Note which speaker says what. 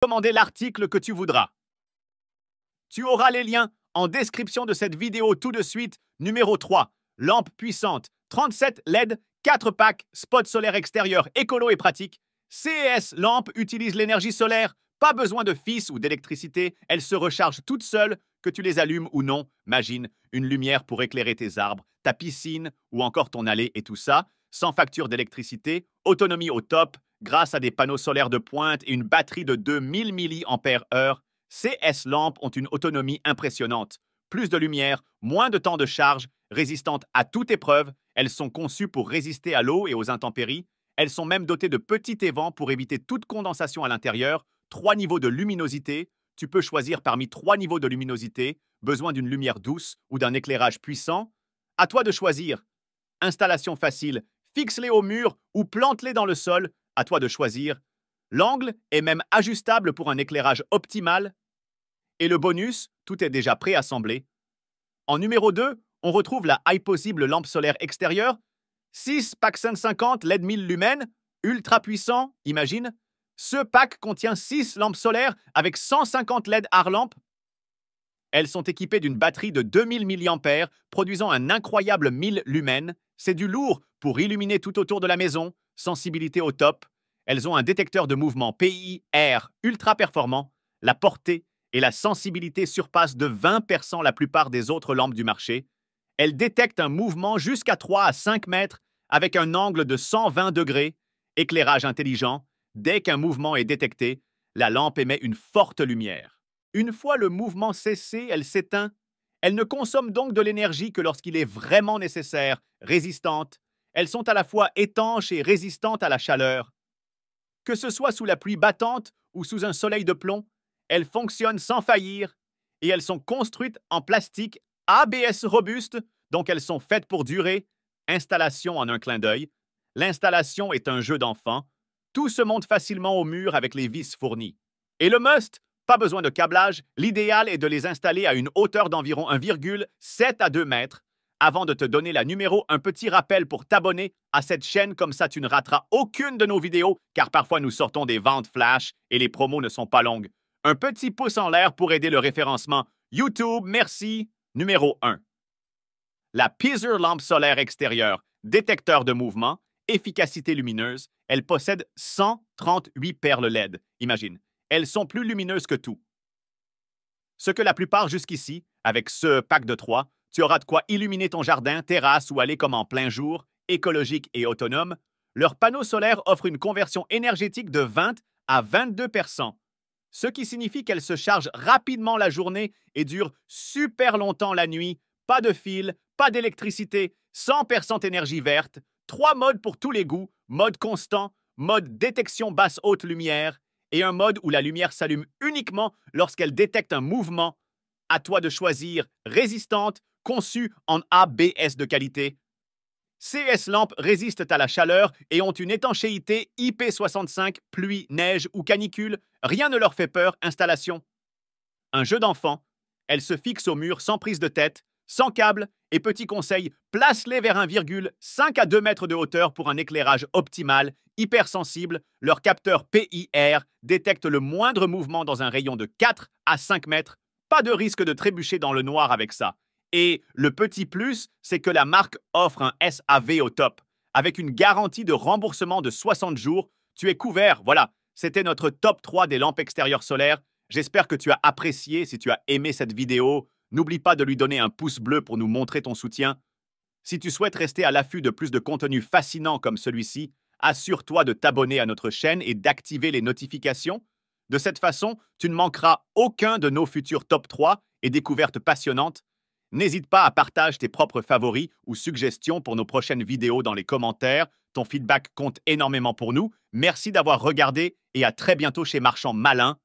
Speaker 1: commander l'article que tu voudras. Tu auras les liens en description de cette vidéo tout de suite. Numéro 3. Lampe puissante. 37 LED, 4 packs, spot solaire extérieur, écolo et pratique. CES Lampe utilise l'énergie solaire. Pas besoin de fils ou d'électricité. Elles se rechargent toutes seules, que tu les allumes ou non. Imagine une lumière pour éclairer tes arbres, ta piscine ou encore ton allée et tout ça, sans facture d'électricité, autonomie au top, grâce à des panneaux solaires de pointe et une batterie de 2000 mAh. CS lampes ont une autonomie impressionnante. Plus de lumière, moins de temps de charge, résistantes à toute épreuve, elles sont conçues pour résister à l'eau et aux intempéries. Elles sont même dotées de petits évents pour éviter toute condensation à l'intérieur. 3 niveaux de luminosité. Tu peux choisir parmi 3 niveaux de luminosité. Besoin d'une lumière douce ou d'un éclairage puissant? À toi de choisir. Installation facile. Fixe-les au mur ou plante-les dans le sol. À toi de choisir. L'angle est même ajustable pour un éclairage optimal. Et le bonus, tout est déjà préassemblé. En numéro 2, on retrouve la Hyposible lampe solaire extérieure. 6 pack 150 LED 1000 lumens, ultra puissant, imagine. Ce pack contient 6 lampes solaires avec 150 LED Arlamp. Elles sont équipées d'une batterie de 2000 mAh, produisant un incroyable 1000 lumens. C'est du lourd pour illuminer tout autour de la maison, sensibilité au top. Elles ont un détecteur de mouvement PIR ultra performant. La portée et la sensibilité surpassent de 20% la plupart des autres lampes du marché. Elles détectent un mouvement jusqu'à 3 à 5 mètres avec un angle de 120 degrés. Éclairage intelligent. Dès qu'un mouvement est détecté, la lampe émet une forte lumière. Une fois le mouvement cessé, elle s'éteint. Elle ne consomme donc de l'énergie que lorsqu'il est vraiment nécessaire, résistantes. Elles sont à la fois étanches et résistantes à la chaleur. Que ce soit sous la pluie battante ou sous un soleil de plomb, elles fonctionnent sans faillir et elles sont construites en plastique ABS robuste, donc elles sont faites pour durer. Installation en un clin d'œil. L'installation est un jeu d'enfant. Tout se monte facilement au mur avec les vis fournies. Et le must, pas besoin de câblage, l'idéal est de les installer à une hauteur d'environ 1,7 à 2 mètres. Avant de te donner la numéro, un petit rappel pour t'abonner à cette chaîne, comme ça tu ne rateras aucune de nos vidéos, car parfois nous sortons des ventes flash et les promos ne sont pas longues. Un petit pouce en l'air pour aider le référencement. YouTube, merci. Numéro 1. La Pizer lampe solaire extérieure, détecteur de mouvement, efficacité lumineuse. Elle possède 138 perles LED. Imagine, elles sont plus lumineuses que tout. Ce que la plupart jusqu'ici, avec ce pack de 3, tu auras de quoi illuminer ton jardin, terrasse ou aller comme en plein jour, écologique et autonome. Leurs panneaux solaires offrent une conversion énergétique de 20 à 22%, ce qui signifie qu'elles se chargent rapidement la journée et durent super longtemps la nuit. Pas de fil, pas d'électricité, 100% énergie verte, 3 modes pour tous les goûts, mode constant, mode détection basse-haute lumière et un mode où la lumière s'allume uniquement lorsqu'elle détecte un mouvement. À toi de choisir, résistante, conçue en ABS de qualité. CS lampes résistent à la chaleur et ont une étanchéité IP65, pluie, neige ou canicule. Rien ne leur fait peur. Installation. Un jeu d'enfant. Elles se fixent au mur sans prise de tête, sans câble et petit conseil, place-les vers 1,5 à 2 mètres de hauteur pour un éclairage optimal, hypersensible. Leur capteur PIR détecte le moindre mouvement dans un rayon de 4 à 5 mètres. Pas de risque de trébucher dans le noir avec ça. Et le petit plus, c'est que la marque offre un SAV au top. Avec une garantie de remboursement de 60 jours, tu es couvert. Voilà, c'était notre top 3 des lampes extérieures solaires. J'espère que tu as apprécié. Si tu as aimé cette vidéo, n'oublie pas de lui donner un pouce bleu pour nous montrer ton soutien. Si tu souhaites rester à l'affût de plus de contenus fascinants comme celui-ci, assure-toi de t'abonner à notre chaîne et d'activer les notifications. De cette façon, tu ne manqueras aucun de nos futurs top 3 et découvertes passionnantes. N'hésite pas à partager tes propres favoris ou suggestions pour nos prochaines vidéos dans les commentaires. Ton feedback compte énormément pour nous. Merci d'avoir regardé et à très bientôt chez Marchand Malin.